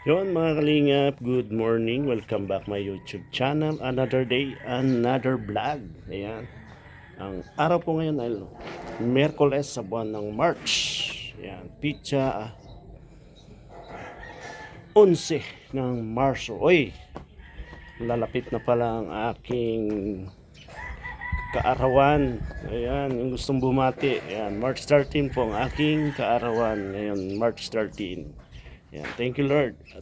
Yon mga kalingap, good morning. Welcome back my YouTube channel. Another day, another vlog. Ayan. Ang araw po ngayon ay Miyerkules sa buwan ng March. Ayan, pitsa 11 ng Marso. Oy, lalapit na pala ang aking kaarawan. Ayan, yung gustong bumati. Ayan, March 13 po ang aking kaarawan. Ngayon, March 13. Ayan, thank you Lord. At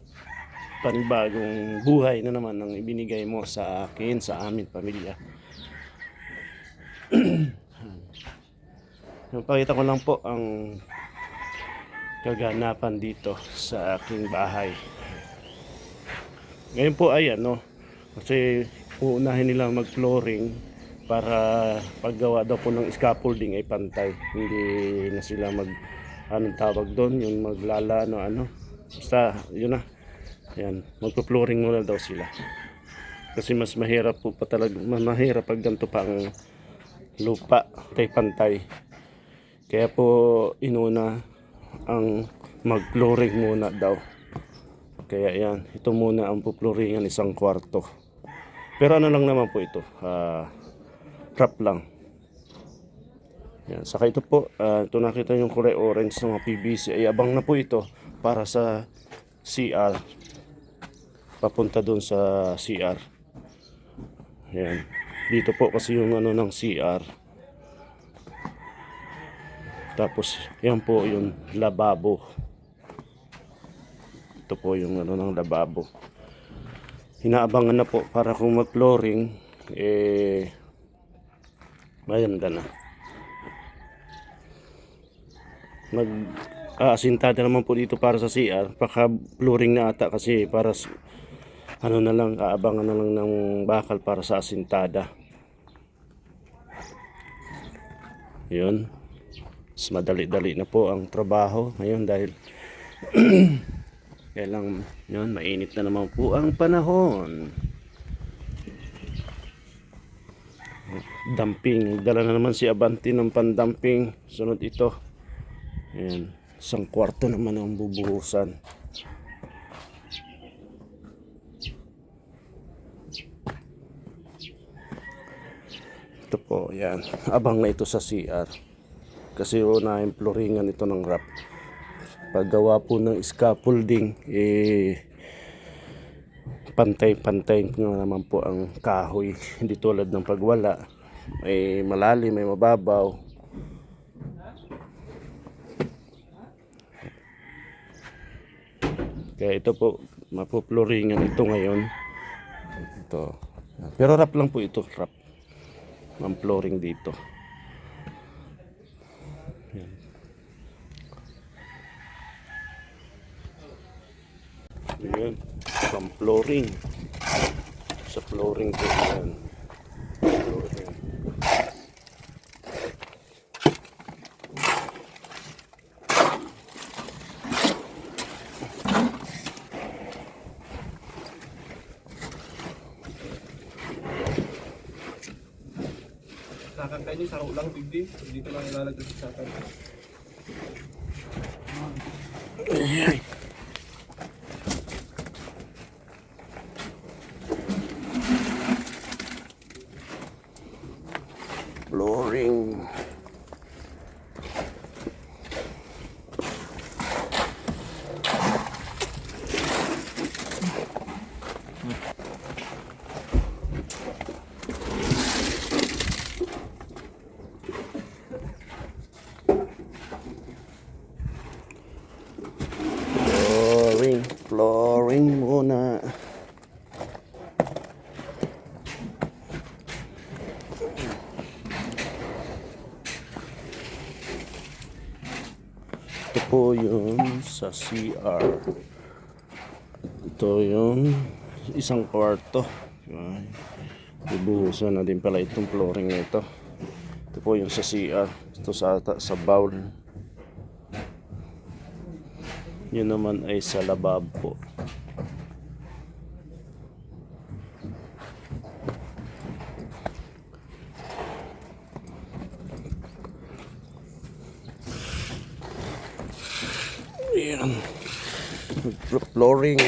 panibagong buhay na naman ang ibinigay mo sa akin, sa amin pamilya. Pakita ko lang po ang kaganapan dito sa aking bahay. Ngayon po ay kasi uunahin nila mag-flooring para paggawa daw po ng scaffolding ay pantay. Hindi na sila anong tawag doon, yung maglala basta yun na. Ayan, magpo-flooring muna daw sila. Kasi mas mahirap po pa talaga, mas mahirap pag ganito pa ang lupa, pantay. Kaya po inuna ang mag-flooring muna daw. Kaya yan, ito muna ang po-flooringan, isang kwarto. Pero ano lang naman po ito, wrap lang. Yan, saka ito po, ito nakita yung kulay orange ng mga PVC, ay abang na po ito para sa CR. Papunta doon sa CR. Yan. Dito po kasi yung ng CR. Tapos yan po yung lababo. Ito po yung ng lababo. Hinaabangan na po para kung mag-flooring maganda na. Asintada naman po dito para sa CR. Paka-flooring na ata kasi para na lang, aabangan na lang ng bakal para sa asintada. Yun. Mas madali-dali na po ang trabaho ngayon dahil kaya lang yun, mainit na naman po ang panahon. Dumping, dala na naman si Avanti ng pandamping. Sunod ito. Ayan, isang kwarto naman ang bubuhusan. Ito po, yan. Abang na ito sa CR. Kasi unahin flooringan ito ng wrap. Paggawa po ng scaffolding, pantay-pantay nga naman po ang kahoy. Hindi tulad ng pagwala. May malalim, may mababaw. Kaya ito po, mapuploringan ito ngayon. Ito. Pero wrap lang po ito, wrap. Ang flooring dito. Yan. Yan. Pang flooring. Sa flooring po yan. Flooring. Sakan kayo, saro lang bigdi. Dito lang ilalagay sa sakan. Ayan. Flooring. Flooring muna. Ito po yung sa CR. Ito yung isang kwarto. Bubuhusan na din pala itong flooring na ito. Ito po yung sa CR. Ito sa bowl. Yun naman ay sa lababo. Ayan. flooring.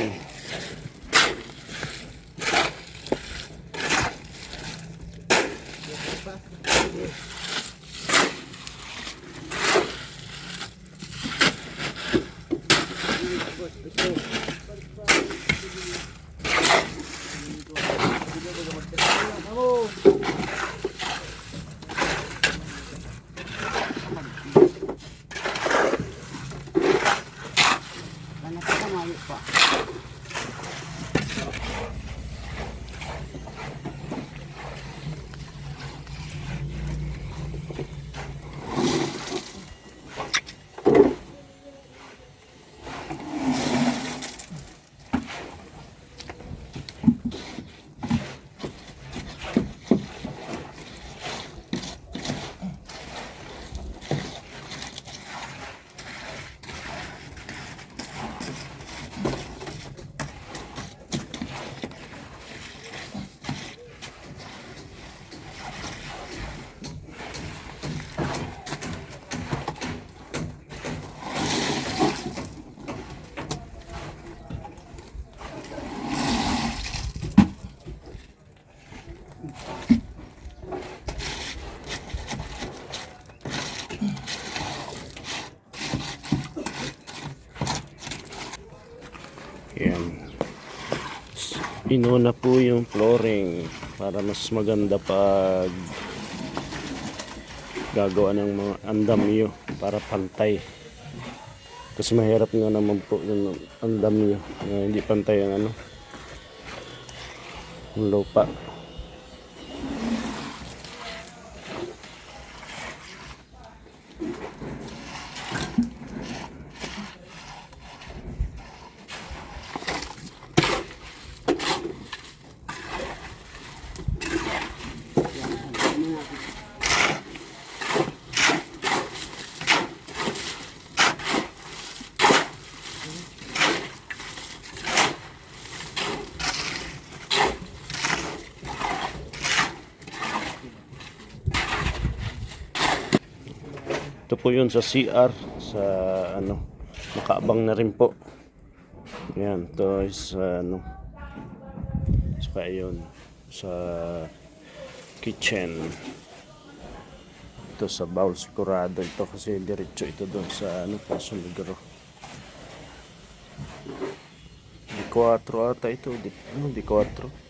Yan. Inuna po yung flooring para mas maganda pag gagawa ng mga andamyo para pantay. Kasi mahirap nga naman po yung andamyo na hindi pantay ang ano, yung lupa. Ito po yun sa CR, sa ano, makaabang na rin po. Yan, ito is ano, saka yun, sa kitchen. Ito sa bowl sigurado ito kasi diretso ito doon sa ano, pasunigro. Di 4 ata ito, di 4.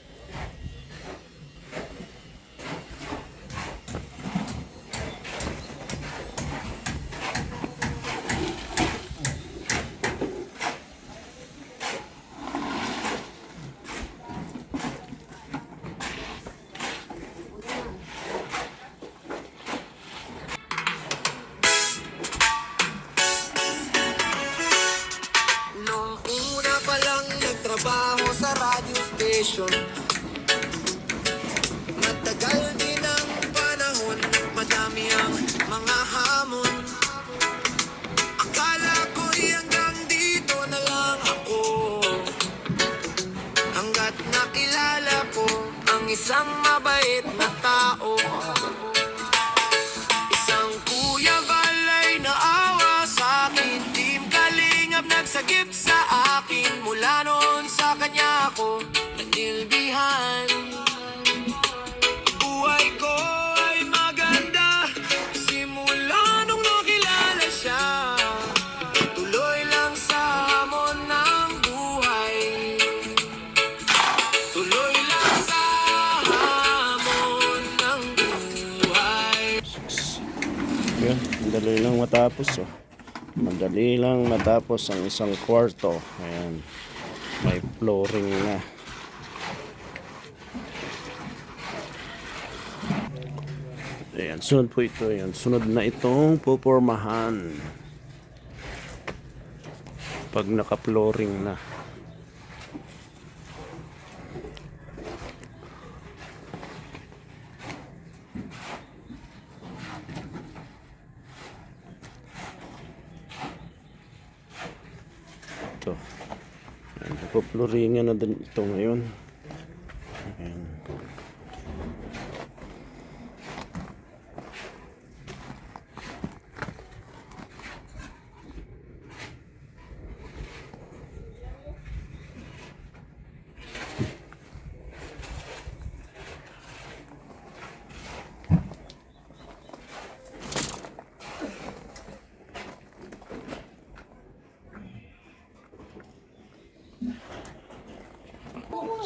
Nung una pa lang nagtrabaho sa radio station, matagal din ang panahon, madami ang mga hamon. Akala ko'y hanggang dito na lang ako, hanggat nakilala ko ang isang mabait na tao. Isang Kuya Valay na awa sa akin, Team Kalingap nagsagip sa akin. Mula noon sa kanya ako nanilbihan. Buhay ko ay maganda simula nung nakilala siya. Tuloy lang sa hamon ng buhay, tuloy lang sa hamon ng buhay. Yan, madali lang matapos oh. Madali lang matapos ang isang kwarto. Ayan, may flooring na. Ayan, sunod po ito. Ayan, sunod na itong pupormahan pag naka-flooring na. Ito. Ayan, nagpo-flooringan na din ito ngayon. Ayan.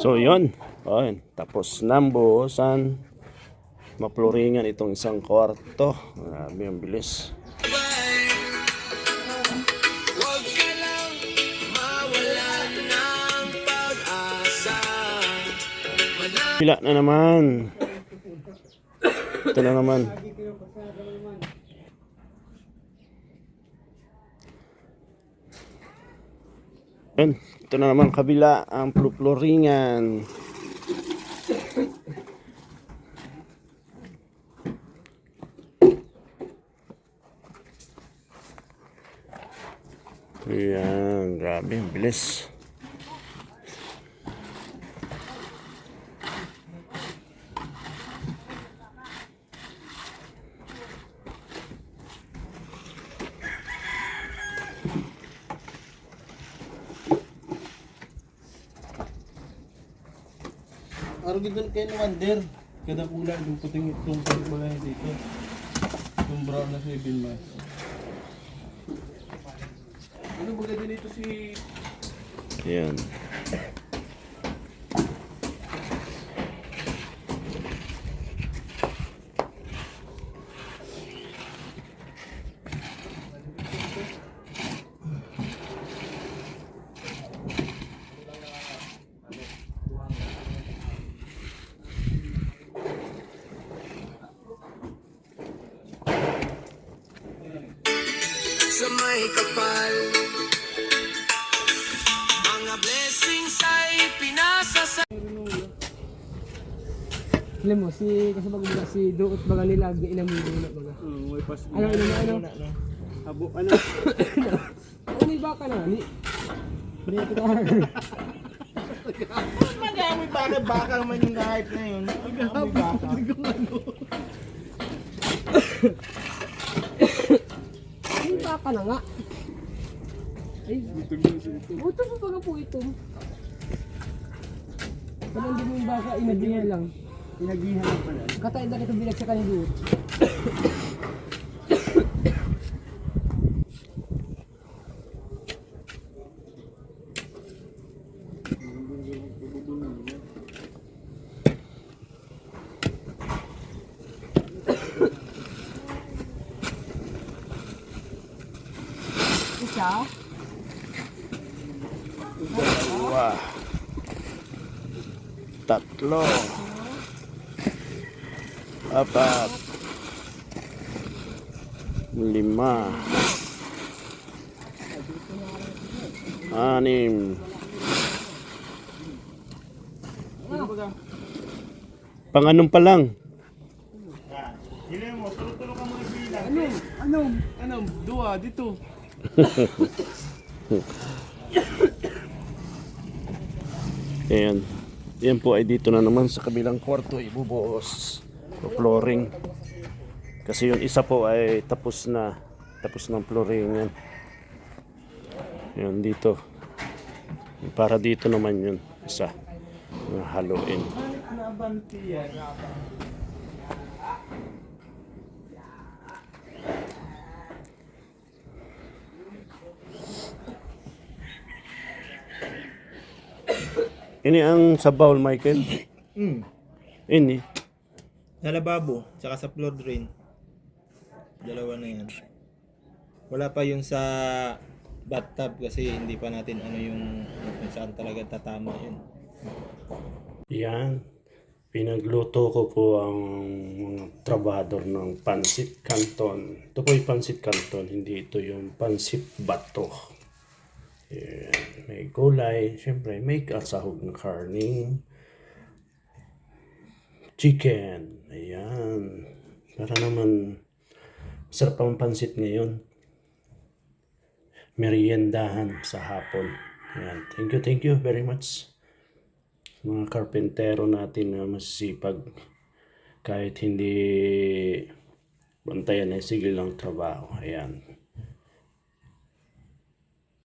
So yun. Ayun. Tapos nambuhusan. Mapluringan itong isang kwarto. Grabe ang bilis. Huwag ka lang mawalan ng pag-asa. Pila na naman. Ito na naman. Ayun. Ito na naman kabila ang flooringan. Ayan, grabe, ang bilis. Araw gidon kayo ni Wander. Kada ulan yung puting itong pagbalay dito. Yung brown na 7 months. Ano ba ganda dito si... Ayan. Sa may kapal, mga blessings ay pinasa sa Alam mo, si kasi baga si Duot baga nila ilang mo na baga. may pas... Ano ano? Abo, ano? Ano yung baka na? Ni kita. May baka naman yung kahit na yun. May baka. Ano yung baka na nga? Ay, ito po baga po ito. Parang hindi mo yung baka, inagihan lang. Pinagihan lang pala. Katayin na kita bilag sa kanil Duot. Isa? Dalawa. Tatlo. Apat. Lima. Anim. Panganong pa lang. Ano? Dua, dito. Ayan. Yan po ay dito na naman sa kabilang kwarto ibubuhos o flooring. Kasi yung isa po ay tapos na. Tapos ng flooring yan. Yan dito. Para dito naman yun. Isa. Haluin. Ini ang sa bowl, Michael. Ini. Sa lababo, tsaka sa floor drain. Dalawa na yan. Wala pa yun sa bathtub kasi hindi pa natin ano yung kung saan talaga tatama yun. Yan. Pinagluto ko po ang mga trabahador ng pansit canton. Ito po yung pansit canton, hindi ito yung pansit bato. Yan. May gulay, syempre may kasahog na karning chicken. Ayan. Para naman sarap ang pansit ngayon. Meriendahan sa hapon. Ayan. Thank you very much. Mga karpentero natin na masisipag kahit hindi bantayan ay sige lang trabaho. Ayan.